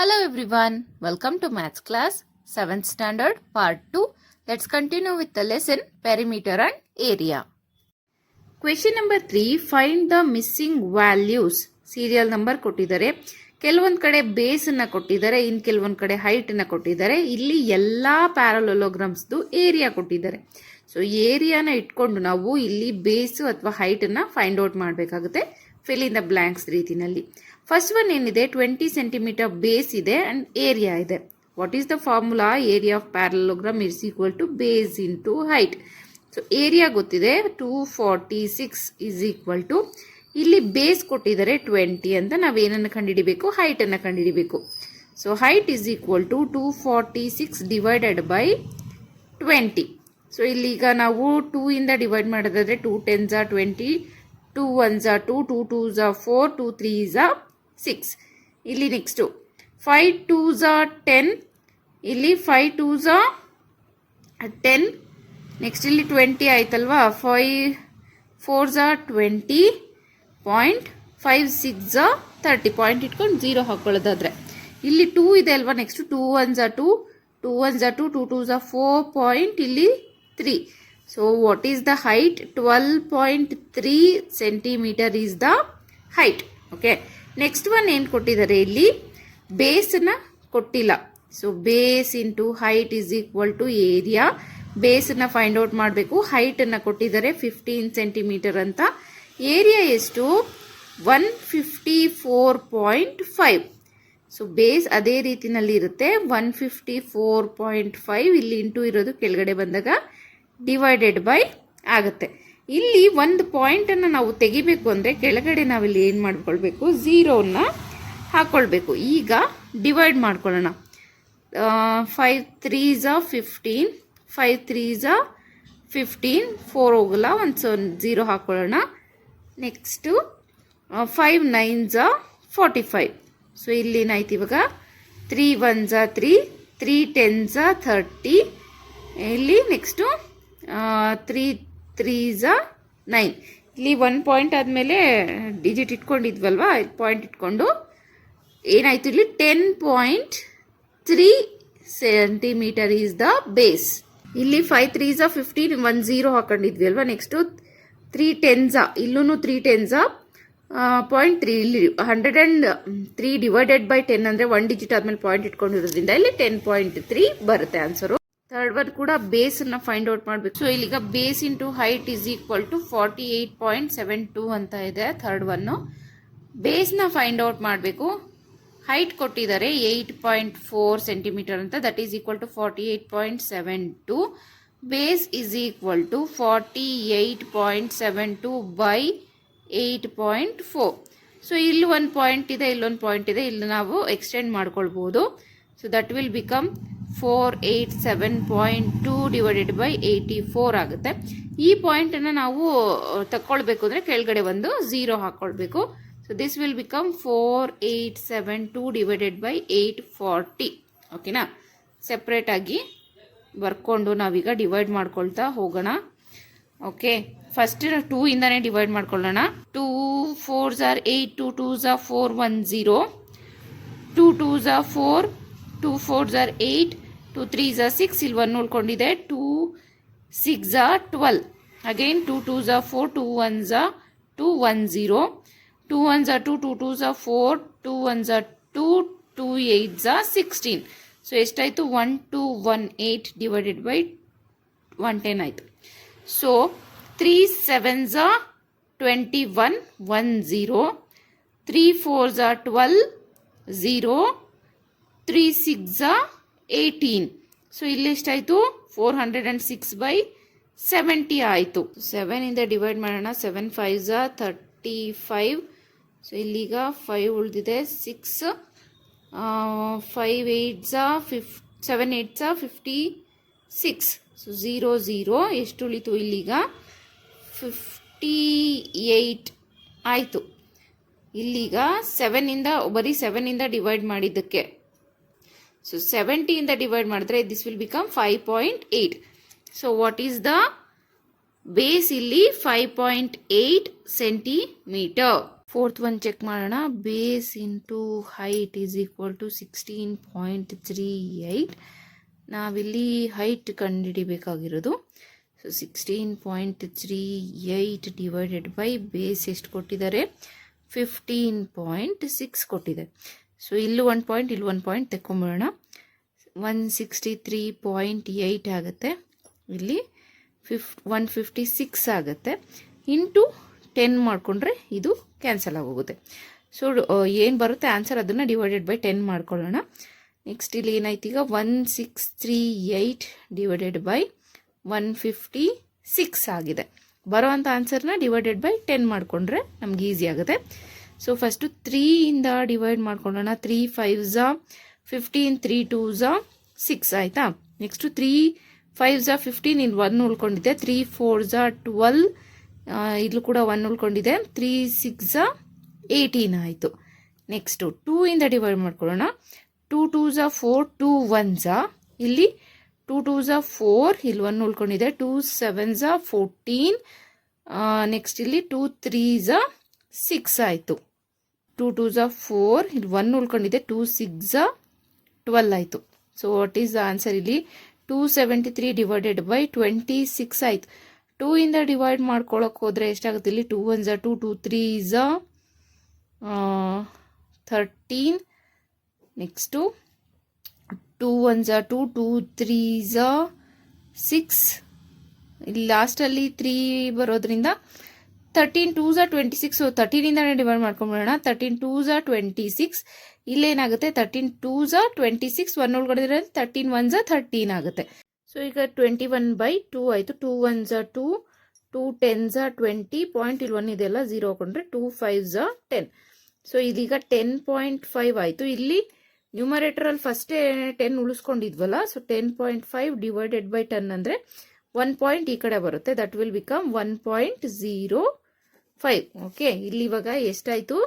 Hello everyone, welcome to Maths class 7th standard part 2. Let's continue with the lesson perimeter and area. Question number 3, find the missing values. Serial number ಕೊಟ್ಟಿದ್ದಾರೆ. ಕೆಲವೊಂದು ಕಡೆ base ಅನ್ನು ಕೊಟ್ಟಿದ್ದಾರೆ, ಇನ್ ಕೆಲವೊಂದು ಕಡೆ height ಅನ್ನು ಕೊಟ್ಟಿದ್ದಾರೆ. ಇಲ್ಲಿ ಎಲ್ಲಾ ಪ್ಯಾರಲೋಗ್ರಾಮ್ಸ್ ಏರಿಯಾ ಕೊಟ್ಟಿದ್ದಾರೆ. ಸೊ ಏರಿಯಾನ ಇಟ್ಕೊಂಡು ನಾವು ಇಲ್ಲಿ ಬೇಸ್ ಅಥವಾ ಹೈಟ್ ಅನ್ನ ಫೈಂಡ್ ಔಟ್ ಮಾಡಬೇಕಾಗುತ್ತೆ. ಫಿಲ್ ಇನ್ ದ ಬ್ಲಾಂಕ್ಸ್ ರೀತಿನಲ್ಲಿ. ಫಸ್ಟ್ ಒನ್ ಏನಿದೆ 20 ಸೆಂಟಿಮೀಟರ್ ಬೇಸ್ ಇದೆ ಅಂಡ್ ಏರಿಯಾ ಇದೆ. What is the formula? Area of parallelogram is equal to base into height. So area ಗೊತ್ತಿದೆ 246 ಇಸ್ ಈಕ್ವಲ್ ಟು, ಇಲ್ಲಿ base ಕೊಟ್ಟಿದ್ದಾರೆ 20 ಅಂತ, ನಾವೇನನ್ನು ಕಂಡುಹಿಡಿಬೇಕು? ಹೈಟ್ ಅನ್ನು ಕಂಡುಹಿಡಿಬೇಕು. So height is equal to 246 divided by 20. So ಇಲ್ಲಿಗ ನಾವು 2 ಇಂದ ಡಿವೈಡ್ ಮಾಡೋದಾದ್ರೆ 2 10s are 20, 2 1s are 2, 2 2s are 4, 2 3s are 6. ಇಲ್ಲಿ ನೆಕ್ಸ್ಟ್ 5 2s are 10, ಇಲ್ಲಿ 5 2s are 10. ನೆಕ್ಸ್ಟ್ ಇಲ್ಲಿ 20 ಆಯ್ತಲ್ವಾ, 5 4s are 20, 5 6s are 30. Point ಇಟ್ಕೊಂಡು 0 ಹಾಕೊಳ್ಳೋದಾದ್ರೆ ಇಲ್ಲಿ 2 ಇದೆ ಅಲ್ವಾ, next 2 1s are 2, 2 1s are 2, 2 2s are 4, point ಇಲ್ಲಿ 3. So what is the height? 12.3 centimeter is the height. Okay. Next one ಏನು ಕೊಟ್ಟಿದ್ದಾರೆ? ಇಲ್ಲಿ ಬೇಸ್ನ ಕೊಟ್ಟಿಲ್ಲ. So base into height is equal to area. ಬೇಸ್ನ ಫೈಂಡ್ ಔಟ್ ಮಾಡಬೇಕು. ಹೈಟನ್ನು ಕೊಟ್ಟಿದ್ದಾರೆ 15 ಸೆಂಟಿಮೀಟರ್ ಅಂತ. ಏರಿಯಾ ಎಷ್ಟು? 154.5. ಸೊ ಬೇಸ್ ಅದೇ ರೀತಿನಲ್ಲಿ ಇರುತ್ತೆ 154.5. ಇಲ್ಲಿ ಇಂಟು ಇರೋದು ಕೆಳಗಡೆ ಬಂದಾಗ ಡಿವೈಡೆಡ್ ಬೈ ಆಗುತ್ತೆ. ಇಲ್ಲಿ ಒಂದು ಪಾಯಿಂಟನ್ನು ನಾವು ತೆಗಿಬೇಕು ಅಂದರೆ ಕೆಳಗಡೆ ನಾವಿಲ್ಲಿ ಏನು ಮಾಡ್ಕೊಳ್ಬೇಕು? 0ನ ಹಾಕ್ಕೊಳ್ಬೇಕು. ಈಗ ಡಿವೈಡ್ ಮಾಡ್ಕೊಳ್ಳೋಣ. 5 3s are 15, 5 3s are 15, 4 ಹೋಗಲ್ಲ, ಒಂದು 0 ಹಾಕ್ಕೊಳ್ಳೋಣ. Next 5 9s are 45. ಸೊ ಇಲ್ಲಿ ಏನಾಯ್ತು ಇವಾಗ? 3 1s are 3, 3 10s are 30. ಇಲ್ಲಿ ನೆಕ್ಸ್ಟು 3 3s are 9. ಇಲ್ಲಿ 1 ಪಾಯಿಂಟ್ ಆದಮೇಲೆ ಡಿಜಿಟ್ ಇಟ್ಕೊಂಡಿದ್ವಲ್ವಾ, ಪಾಯಿಂಟ್ ಇಟ್ಕೊಂಡು ಏನಾಯ್ತು? ಇಲ್ಲಿ 10.3 ಸೆಂಟಿಮೀಟರ್ ಈಸ್ ದ ಬೇಸ್. ಇಲ್ಲಿ 5 3s are 15, 1 0 ಹಾಕೊಂಡಿದ್ವಿ ಅಲ್ವಾ. ನೆಕ್ಸ್ಟು 3 10s are, ಇಲ್ಲೂ 3 10s are 0.3. ಇಲ್ಲಿ 103 ಡಿವೈಡೆಡ್ ಬೈ 10 ಅಂದರೆ 1 ಡಿಜಿಟ್ ಆದ್ಮೇಲೆ ಪಾಯಿಂಟ್ ಇಟ್ಕೊಂಡಿರೋದ್ರಿಂದ ಇಲ್ಲಿ 10.3 ಬರುತ್ತೆ ಆನ್ಸರು. ಥರ್ಡ್ ಒನ್ ಕೂಡ ಬೇಸ್ ಅನ್ನ ಫೈಂಡ್ ಔಟ್ ಮಾಡಬೇಕು. ಸೊ ಇಲ್ಲಿಗ base into height is equal to 48.72 ಅಂತ ಇದೆ ಥರ್ಡ್ ಒನ್. ಬೇಸ್ನ ಫೈಂಡ್ ಔಟ್ ಮಾಡಬೇಕು. ಹೈಟ್ ಕೊಟ್ಟಿದ್ದಾರೆ 8.4 ಸೆಂಟಿಮೀಟರ್ ಅಂತ, that is equal to 48.72. Base is equal to 48.72 by 8.4. So ಇಲ್ಲಿ ಒಂದು ಪಾಯಿಂಟ್ ಇದೆ, ಇಲ್ಲೊಂದು ಪಾಯಿಂಟ್ ಇದೆ, ಇಲ್ಲಿ ನಾವು ಎಕ್ಸ್ಟೆಂಡ್ ಮಾಡ್ಕೊಳ್ಬಹುದು. So that will become 487.2 divided by 84 ಆಗುತ್ತೆ. ಈ ಪಾಯಿಂಟನ್ನು ನಾವು ತಕ್ಕೊಳ್ಬೇಕು ಅಂದರೆ ಕೆಳಗಡೆ ಒಂದು 0 ಹಾಕ್ಕೊಳ್ಬೇಕು. So this will become 4872 divided by 840. ಓಕೆನಾ? ಸೆಪ್ರೇಟ್ ಆಗಿ ಬರ್ಕೊಂಡು ನಾವೀಗ ಡಿವೈಡ್ ಮಾಡ್ಕೊಳ್ತಾ ಹೋಗೋಣ. ಓಕೆ, ಫಸ್ಟ್ 2 ಇಂದಾನೆ ಡಿವೈಡ್ ಮಾಡ್ಕೊಳ್ಳೋಣ. 2 4s are 8, 2 2s are 4, 1 0, 2 2s are 4, 2 4s are 8, 2 3s are 6, ಇಲ್ಲಿ 1 ಉಳ್ಕೊಂಡಿದೆ. 2 6s are 12, again 2 2s are 4, 2 1s are 2, 1 0, 2 1s are 2, 2 2s are 4, 2 1s are 2, 2 8s are 16. So ಎಷ್ಟಾಯಿತು? 1218 divided by 110 ಆಯಿತು. So 3 7s are 21, 1 0, 3 4s are 12, 0, 3 6s are 18. So ಇಲ್ಲಿ ಎಷ್ಟಾಯಿತು? 406 by 70 ಆಯಿತು. 7 ಇಂದ divide ಮಾಡೋಣ. 7 5s are 35. So ಇಲ್ಲಿಗ 5 ಉಳಿದಿದೆ. 6 5 8s are 7 8s are 56. So 0 0 ಎಷ್ಟು ಉಳಿತು? ಇಲ್ಲಿಗ 58 ಆಯಿತು. ಇಲ್ಲಿಗ 7 ಇಂದ ಬರೀ 7 ಇಂದ ಡಿವೈಡ್ ಮಾಡಿದ್ದಕ್ಕೆ, ಸೊ 70 ಇಂದ ಡಿವೈಡ್ ಮಾಡಿದ್ರೆ this will become 5.8. So what is the base? ಇಲ್ಲಿ 5.8 ಸೆಂಟಿಮೀಟರ್. ಫೋರ್ತ್ ಒನ್ ಚೆಕ್ ಮಾಡೋಣ. Base into height is equal to 16.38. ನಾವಿಲ್ಲಿ ಹೈಟ್ ಕಂಡುಹಿಡಿಬೇಕಾಗಿರೋದು. ಸೊ 16.38 ಡಿವೈಡೆಡ್ ಬೈ ಬೇಸ್ ಎಷ್ಟು ಕೊಟ್ಟಿದ್ದಾರೆ, 15.6 ಕೊಟ್ಟಿದೆ. ಸೊ ಇಲ್ಲಿ 1 ಪಾಯಿಂಟ್ ಇಲ್ಲಿ 1 ಪಾಯಿಂಟ್ ತೆಕ್ಕೊಂಬಿಡೋಣ. 163.8 ಆಗುತ್ತೆ, ಇಲ್ಲಿ 156 ಆಗುತ್ತೆ. ಇಂಟು 10 ಮಾಡಿಕೊಂಡ್ರೆ ಇದು ಕ್ಯಾನ್ಸಲ್ ಆಗೋಗುತ್ತೆ. ಸೊ ಏನು ಬರುತ್ತೆ ಆನ್ಸರ್ ಅದನ್ನು ಡಿವೈಡೆಡ್ ಬೈ 10 ಮಾಡ್ಕೊಳ್ಳೋಣ. ನೆಕ್ಸ್ಟ್ ಇಲ್ಲಿ ಏನಾಯ್ತು, ಈಗ 1638 ಡಿವೈಡೆಡ್ ಬೈ 156 ಆಗಿದೆ. ಬರೋವಂಥ ಆನ್ಸರ್ನ ಡಿವೈಡೆಡ್ ಬೈ 10 ಮಾಡಿಕೊಂಡ್ರೆ ನಮ್ಗೆ ಈಸಿ ಆಗುತ್ತೆ. ಸೊ ಫಸ್ಟು 3 ಇಂದ ಡಿವೈಡ್ ಮಾಡ್ಕೊಳ್ಳೋಣ. 3 5s 15, 3 2s 6 ಆಯಿತಾ. ನೆಕ್ಸ್ಟು 3 5s 15, ಇಲ್ಲಿ 1 ಉಳ್ಕೊಂಡಿದೆ. 3 4s 12, ಇಲ್ಲೂ ಕೂಡ 1 ಉಳ್ಕೊಂಡಿದೆ. 3 6s 18 ಆಯಿತು. ನೆಕ್ಸ್ಟು 2 ಇಂದ ಡಿವೈಡ್ ಮಾಡ್ಕೊಳ್ಳೋಣ. 2 2s 4, 2 1s, ಇಲ್ಲಿ 2 2s 4, ಇಲ್ಲಿ 1 ಉಳ್ಕೊಂಡಿದೆ. 2 7s 14, ನೆಕ್ಸ್ಟ್ ಇಲ್ಲಿ 2 3s 6 ಆಯಿತು. 2 2s 4, ಇಲ್ಲಿ 1 ಉಳ್ಕೊಂಡಿದೆ. 2 6s 12 ಆಯಿತು. So what is the answer, ಇಲ್ಲಿ 273 ಡಿವೈಡೆಡ್ ಬೈ 26 ಆಯಿತು. 2 ಇಂದ ಡಿವೈಡ್ ಮಾಡ್ಕೊಳಕ್ಕೆ ಹೋದರೆ ಎಷ್ಟಾಗುತ್ತೆ, ಇಲ್ಲಿ 2 1s 2, 2 3s 13, next 2 1s 2, 2 3s 6, ಇಲ್ಲಿ ಲಾಸ್ಟಲ್ಲಿ 3 ಬರೋದ್ರಿಂದ 13 2s 26. ಸೊ 13 ಇಂದ ಡಿವೈಡ್ ಮಾಡ್ಕೊಂಡ್ಬಿಡೋಣ. 13 2s 26, ಇಲ್ಲೇನಾಗುತ್ತೆ 13 2s 26, 1 ಉಳ್ಕೊಂಡಿದ್ರೆ 13 1s 13 ಆಗುತ್ತೆ. ಸೊ ಈಗ 21/2 ಆಯಿತು. 2 1s 2, 2 10s 20, ಪಾಯಿಂಟ್ ಇಲ್ಲಿ 1 ಇದೆಲ್ಲ 0 ಹಾಕೊಂಡ್ರೆ 2 5s 10. ಸೊ ಇದೀಗ 10.5 ಆಯಿತು. ಇಲ್ಲಿ ನ್ಯೂಮರೇಟರಲ್ಲಿ ಫಸ್ಟೇ 10 ಉಳಿಸ್ಕೊಂಡಿದ್ವಲ್ಲ. ಸೊ 10.5 ಡಿವೈಡೆಡ್ ಬೈ 10 ಅಂದರೆ 1 ಪಾಯಿಂಟ್ ಈ ಕಡೆ ಬರುತ್ತೆ. That will become 1.05. ಓಕೆ, ಇಲ್ಲಿ ಇವಾಗ ಎಷ್ಟಾಯಿತು,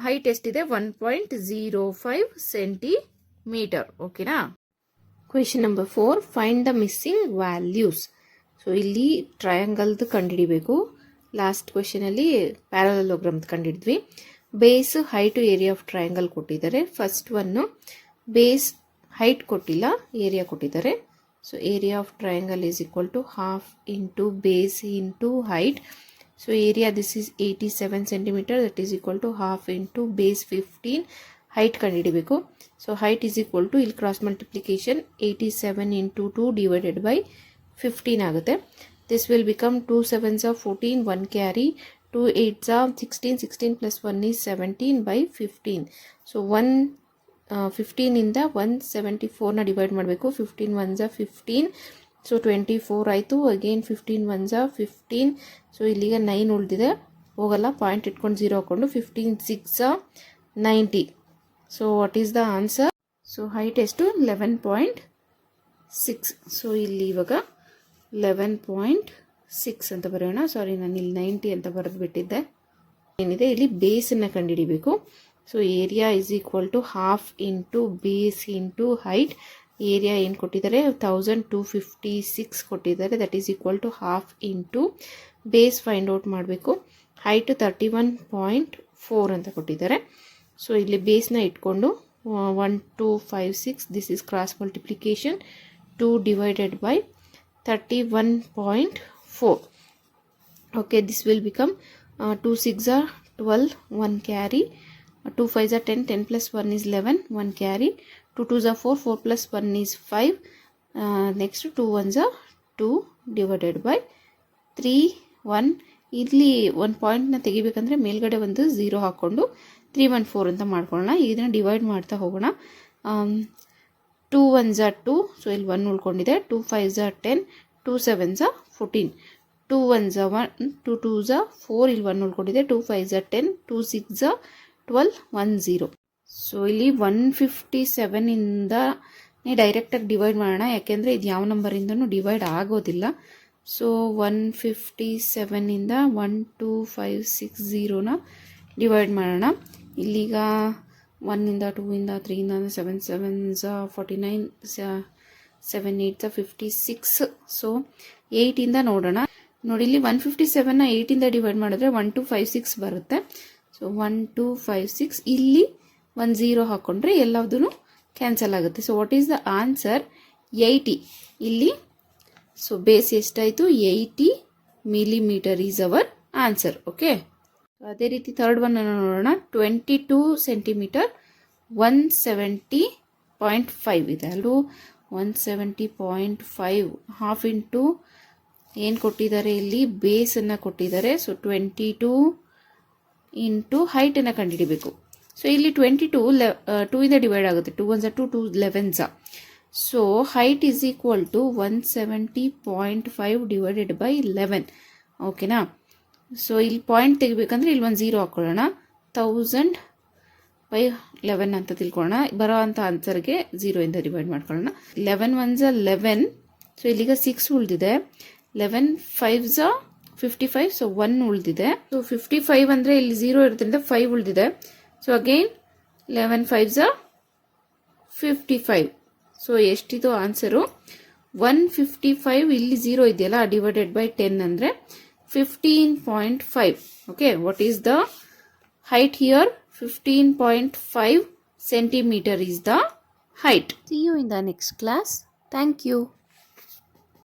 ಹೈಟ್ ಎಷ್ಟಿದೆ, 1.05 ಸೆಂಟಿಮೀಟರ್. ಓಕೆನಾ. Question number 4, find the missing values. So ಇಲ್ಲಿ ಟ್ರಯಾಂಗಲ್ದು ಕಂಡುಹಿಡಿಬೇಕು. ಲಾಸ್ಟ್ ಕ್ವೆಶನಲ್ಲಿ ಪ್ಯಾರಲೋಗ್ರಾಮ್ದು ಕಂಡುಹಿಡಿದ್ವಿ. Base height area of triangle ಕೊಟ್ಟಿದ್ದಾರೆ. ಫಸ್ಟ್ ಒನ್ನು ಬೇಸ್ ಹೈಟ್ ಕೊಟ್ಟಿಲ್ಲ, ಏರಿಯಾ ಕೊಟ್ಟಿದ್ದಾರೆ. So area of triangle is equal to half into base into height. So area this is 87 centimetre, that is equal to half into base 15. Height ಕಂಡುಹಿಡಿಬೇಕು. So height is equal to ಇಲ್ಲಿ cross multiplication 87 into 2 divided by 15 ಆಗುತ್ತೆ. This will become 2 7s 14, 1 carry, 2 8s 16, 16 plus 1 is 17 by 15. So 15 ಇಂದ 174ನ divide ಮಾಡಬೇಕು. 15 1s 15, so 24 ಆಯಿತು. Again 15 1s 15, so ಇಲ್ಲಿಗ 9 ಉಳಿದಿದೆ, ಹೋಗಲ್ಲ, point ಇಟ್ಕೊಂಡು 0 ಹಾಕೊಂಡು 15 6 90. So what is the answer? So height ಎಷ್ಟು, 11.6. ಸೊ ಇಲ್ಲಿ ಇವಾಗ 11.6 ಅಂತ ಬರೆಯೋಣ. ಸಾರಿ, ನಾನು ಇಲ್ಲಿ 90 ಅಂತ ಬರೆದು ಬಿಟ್ಟಿದ್ದೆ. ಏನಿದೆ ಇಲ್ಲಿ ಬೇಸನ್ನು ಕಂಡುಹಿಡಿಬೇಕು. So area is equal to half into base into height. Area ಏನು ಕೊಟ್ಟಿದ್ದಾರೆ, 1256 ಕೊಟ್ಟಿದ್ದಾರೆ. That is equal to half into base find out ಮಾಡಬೇಕು. ಹೈಟ್ 31.4 ಅಂತ ಕೊಟ್ಟಿದ್ದಾರೆ. ಸೊ ಇಲ್ಲಿ ಬೇಸ್ನ ಇಟ್ಕೊಂಡು 1 2 5 6, this is cross multiplication. 2 divided by 31.4. Okay, this will become 2 6s 12, 1 carry, 2 5s 10, 10 plus 1 is 11, 1 carry, 2 2s 4, 4 plus 1 is 5. Next 2 1s 2 divided by 3 1. ಇಲ್ಲಿ ಒಂದು ಪಾಯಿಂಟ್ನ ತೆಗಿಬೇಕಂದ್ರೆ ಮೇಲ್ಗಡೆ ಒಂದು 0 ಹಾಕ್ಕೊಂಡು 314 ಅಂತ ಮಾಡ್ಕೊಳ್ಳೋಣ. ಇದನ್ನು ಡಿವೈಡ್ ಮಾಡ್ತಾ ಹೋಗೋಣ. 2 1s 2, ಸೊ ಇಲ್ಲಿ 1 ಉಳ್ಕೊಂಡಿದೆ. 2 5s 10, 2 7s 14, 2 1s 1, 2 2s 4, ಇಲ್ಲಿ 1 ಉಳ್ಕೊಂಡಿದೆ. 2 5s 10, 2 6s 12, 1 0. ಸೊ ಇಲ್ಲಿ 157 ಇಂದ ಡೈರೆಕ್ಟಾಗಿ ಡಿವೈಡ್ ಮಾಡೋಣ, ಯಾಕೆಂದರೆ ಇದು ಯಾವ ನಂಬರಿಂದನೂ ಡಿವೈಡ್ ಆಗೋದಿಲ್ಲ. ಸೊ 157 ಇಂದ 1 2 5 6 0ನ ಡಿವೈಡ್ ಮಾಡೋಣ. ಇಲ್ಲಿಗ 1 ಇಂದ 2 ಇಂದ 3 ಇಂದ 7 7s 49, 7 8s 56. ಸೊ 8 ಇಂದ ನೋಡೋಣ. ನೋಡಿ ಇಲ್ಲಿ 157ನ 8ಇಂದ ಡಿವೈಡ್ ಮಾಡಿದ್ರೆ 1256 ಬರುತ್ತೆ. ಸೊ 1256, ಇಲ್ಲಿ 10 ಹಾಕೊಂಡ್ರೆ ಎಲ್ಲದೂ ಕ್ಯಾನ್ಸಲ್ ಆಗುತ್ತೆ. So what is the answer? 80. ಇಲ್ಲಿ ಸೊ ಬೇಸ್ ಎಷ್ಟಾಯಿತು? 80 millimetre is our answer. Okay, ಅದೇ ರೀತಿ ಥರ್ಡ್ ಒನ್ ನೋಡೋಣ. 22 ಸೆಂಟಿಮೀಟರ್ 170.5 ಇದೆ ಅಲ್ಲೂ. 170.5 ಹಾಫ್ ಇಂಟು ಏನು ಕೊಟ್ಟಿದ್ದಾರೆ ಇಲ್ಲಿ? ಬೇಸನ್ನು ಕೊಟ್ಟಿದ್ದಾರೆ. ಸೊ 22 ಇಂಟು ಹೈಟನ್ನು ಕಂಡುಹಿಡಿಬೇಕು. ಸೊ ಇಲ್ಲಿ 22 2 ಇಂದ ಡಿವೈಡ್ ಆಗುತ್ತೆ. 2 1 2 2 11. So height is equal to 170.5 divided by 11. ಓಕೆನಾ? ಸೊ ಇಲ್ಲಿ ಪಾಯಿಂಟ್ ತೆಗಿಬೇಕಂದ್ರೆ ಇಲ್ಲಿ 10 ಹಾಕೊಳ್ಳೋಣ. 1000/11 ಅಂತ ತಿಳ್ಕೊಳ್ಳೋಣ. ಬರೋ ಅಂಥ ಆನ್ಸರ್ಗೆ 0ಇಂದ ಡಿವೈಡ್ ಮಾಡ್ಕೊಳ್ಳೋಣ. 11 1 11. ಸೊ ಇಲ್ಲಿಗ 6 ಉಳಿದಿದೆ. 11 5 55. ಸೊ 1 ಉಳಿದಿದೆ. ಸೊ 55 ಅಂದರೆ ಇಲ್ಲಿ 0 ಇರೋದ್ರಿಂದ 5 ಉಳಿದಿದೆ. So again 11 5 55. ಸೊ ಎಷ್ಟಿದು ಆನ್ಸರು? 155. ಇಲ್ಲಿ 0 ಇದೆಯಲ್ಲ, ಡಿವೈಡೆಡ್ ಬೈ 10 ಅಂದರೆ 15.5. Okay, what is the height here? 15.5 centimeter is the height. See you in the next class. Thank you.